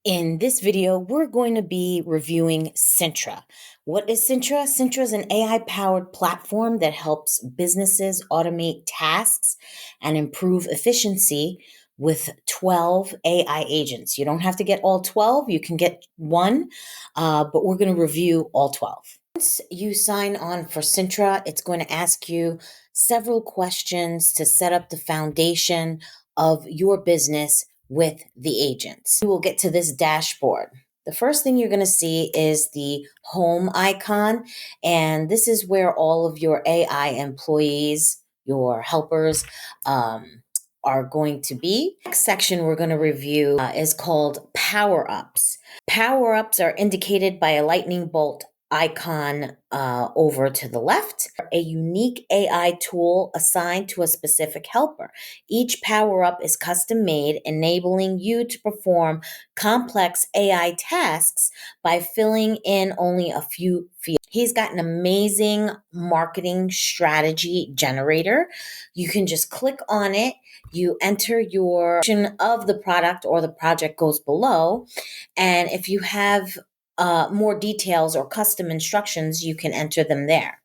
In this video, we're going to be reviewing Sintra. What is Sintra? Sintra is an AI powered platform that helps businesses automate tasks and improve efficiency with 12 AI agents. You don't have to get all 12, you can get one, but we're going to review all 12. Once you sign on for Sintra, it's going to ask you several questions to set up the foundation of your business with the agents. You will get to this dashboard. The first thing you're going to see is the home icon, and this is where all of your AI employees, your helpers, are going to be. The next section we're going to review is called Power Ups. Power Ups are indicated by a lightning bolt icon over to the left, a unique AI tool assigned to a specific helper. Each power up is custom made, enabling you to perform complex AI tasks by filling in only a few fields. He's got an amazing marketing strategy generator. You can just click on it, you enter your of the product or the project goes below, and if you have more details or custom instructions, you can enter them there.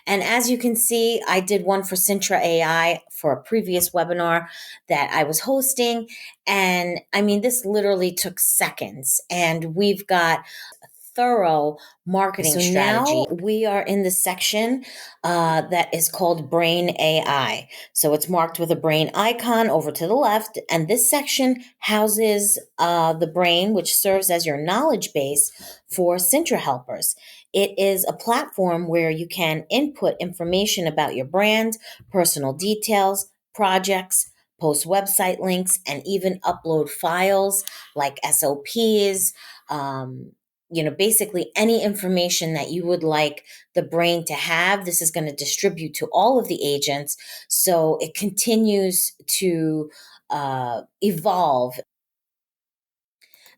And as you can see, I did one for Sintra AI for a previous webinar that I was hosting. And I mean, this literally took seconds. And we've got thorough marketing strategy. Now we are in the section that is called Brain AI. So it's marked with a brain icon over to the left, and this section houses the brain, which serves as your knowledge base for Sintra helpers. It is a platform where you can input information about your brand, personal details, projects, post website links, and even upload files like SOPs, basically any information that you would like the brain to have. This is going to distribute to all of the agents. So it continues to evolve.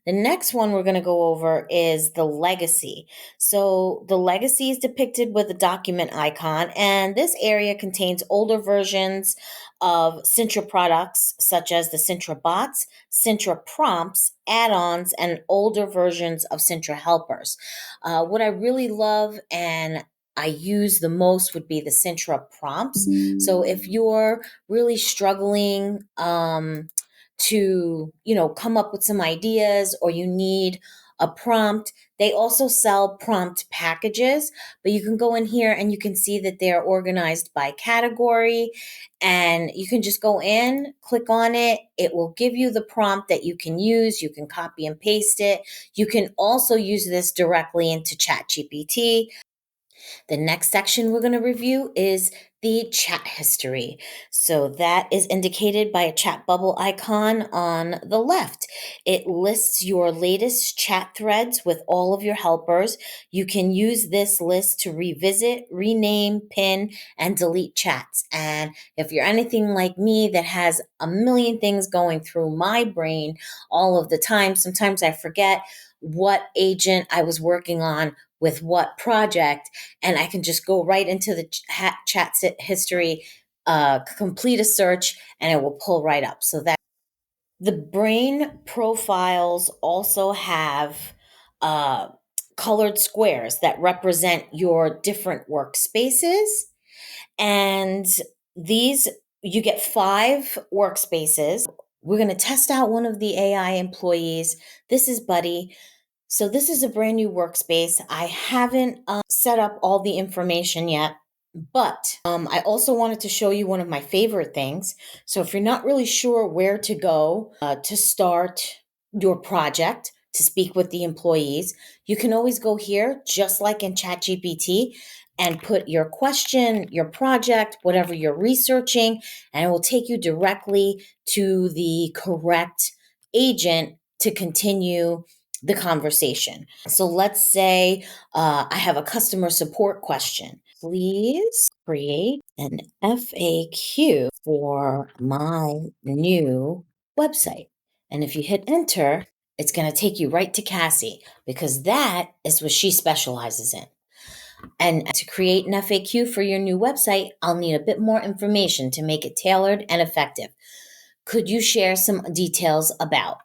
The next one we're going to go over is the legacy. So the legacy is depicted with a document icon, and this area contains older versions of Sintra products, such as the Sintra bots, Sintra prompts, add-ons, and older versions of Sintra helpers. What I really love and I use the most would be the Sintra prompts. So if you're really struggling, to come up with some ideas, or you need a prompt, they also sell prompt packages, but you can go in here and you can see that they're organized by category, and you can just go in, click on it, it will give you the prompt that you can use. You can copy and paste it. You can also use this directly into ChatGPT. The next section we're going to review is the chat history. So that is indicated by a chat bubble icon on the left. It lists your latest chat threads with all of your helpers. You can use this list to revisit, rename, pin, and delete chats. And if you're anything like me that has a million things going through my brain all of the time, sometimes I forget what agent I was working on with what project, and I can just go right into the chat history, complete a search, and it will pull right up. So that the brain profiles also have uh, colored squares that represent your different workspaces, and these you get 5 workspaces. We're going to test out one of the AI employees. This is Buddy. So this is a brand new workspace. I haven't set up all the information yet, but I also wanted to show you one of my favorite things. So if you're not really sure where to go to start your project, to speak with the employees, you can always go here, just like in ChatGPT, and put your question, your project, whatever you're researching, and it will take you directly to the correct agent to continue the conversation. So let's say I have a customer support question. Please create an FAQ for my new website. And if you hit enter, it's going to take you right to Cassie, because that is what she specializes in. And to create an FAQ for your new website, I'll need a bit more information to make it tailored and effective. Could you share some details about?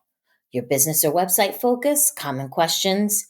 your business or website focus, common questions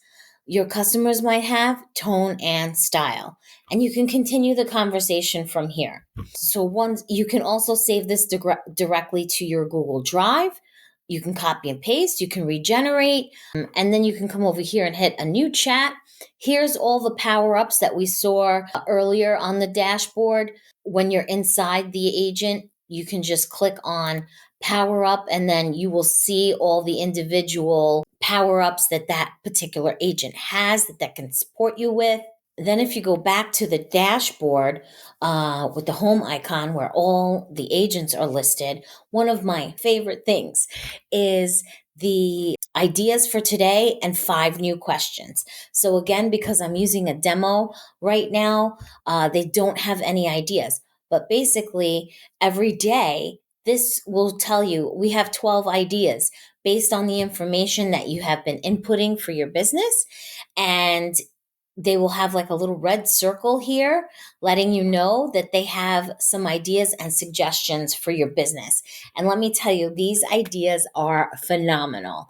your customers might have, tone and style. And you can continue the conversation from here. So once you can also save this directly to your Google Drive. You can copy and paste, you can regenerate, and then you can come over here and hit a new chat. Here's all the power ups that we saw earlier on the dashboard. When you're inside the agent, you can just click on power up, and then you will see all the individual power ups that that particular agent has that can support you with. Then, if you go back to the dashboard with the home icon where all the agents are listed, one of my favorite things is the ideas for today and 5 new questions. So, again, because I'm using a demo right now, they don't have any ideas. But basically, every day, this will tell you we have 12 ideas based on the information that you have been inputting for your business. And they will have like a little red circle here letting you know that they have some ideas and suggestions for your business. And let me tell you, these ideas are phenomenal.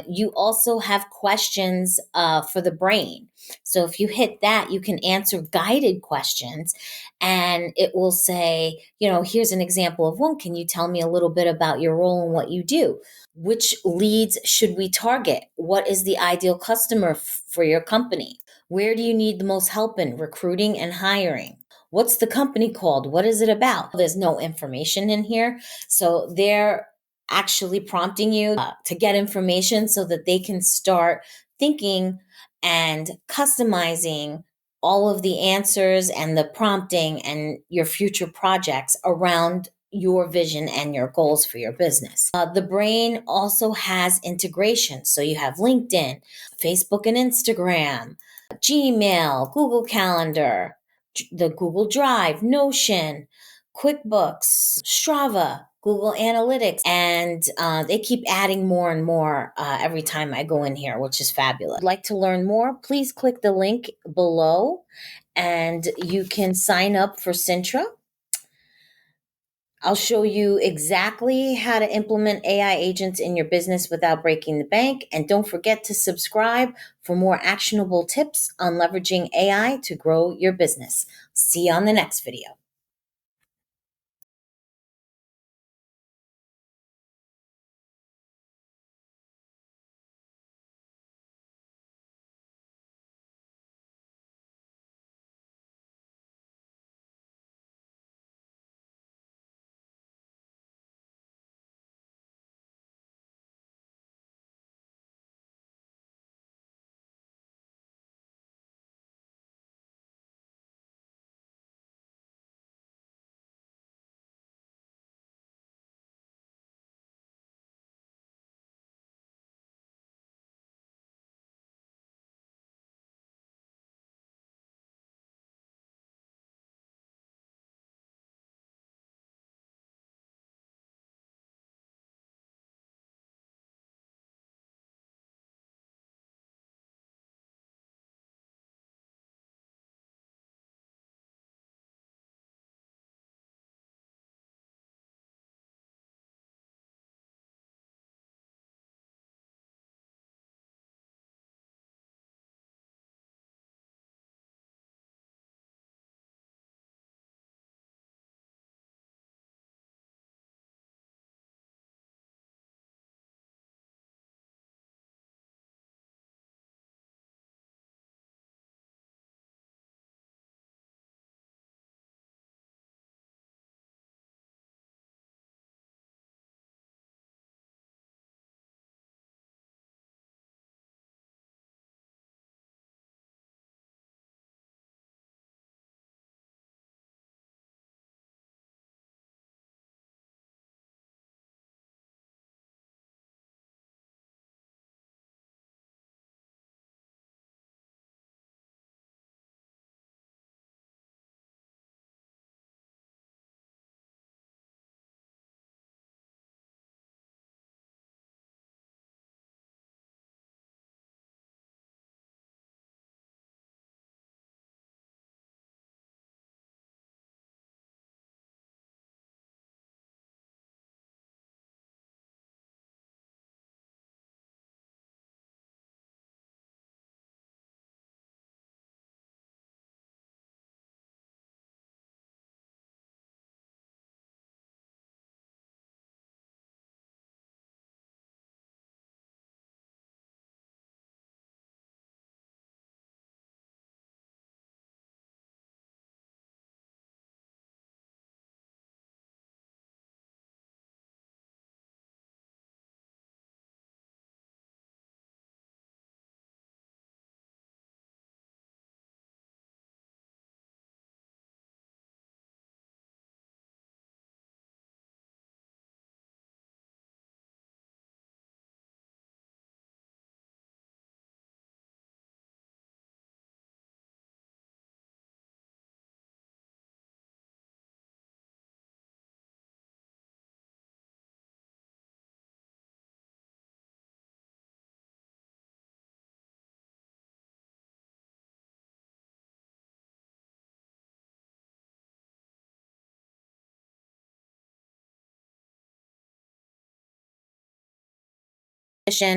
You also have questions for the brain. So if you hit that, you can answer guided questions and it will say, here's an example of one. Can you tell me a little bit about your role and what you do? Which leads should we target? What is the ideal customer for your company? Where do you need the most help in recruiting and hiring? What's the company called? What is it about? There's no information in here. So they're actually prompting you to get information so that they can start thinking and customizing all of the answers and the prompting and your future projects around your vision and your goals for your business. The brain also has integration. So you have LinkedIn, Facebook and Instagram, Gmail, Google Calendar, the Google Drive, Notion, QuickBooks, Strava, Google Analytics, and they keep adding more and more every time I go in here, which is fabulous. If you'd like to learn more, please click the link below and you can sign up for Sintra. I'll show you exactly how to implement AI agents in your business without breaking the bank. And don't forget to subscribe for more actionable tips on leveraging AI to grow your business. See you on the next video. position.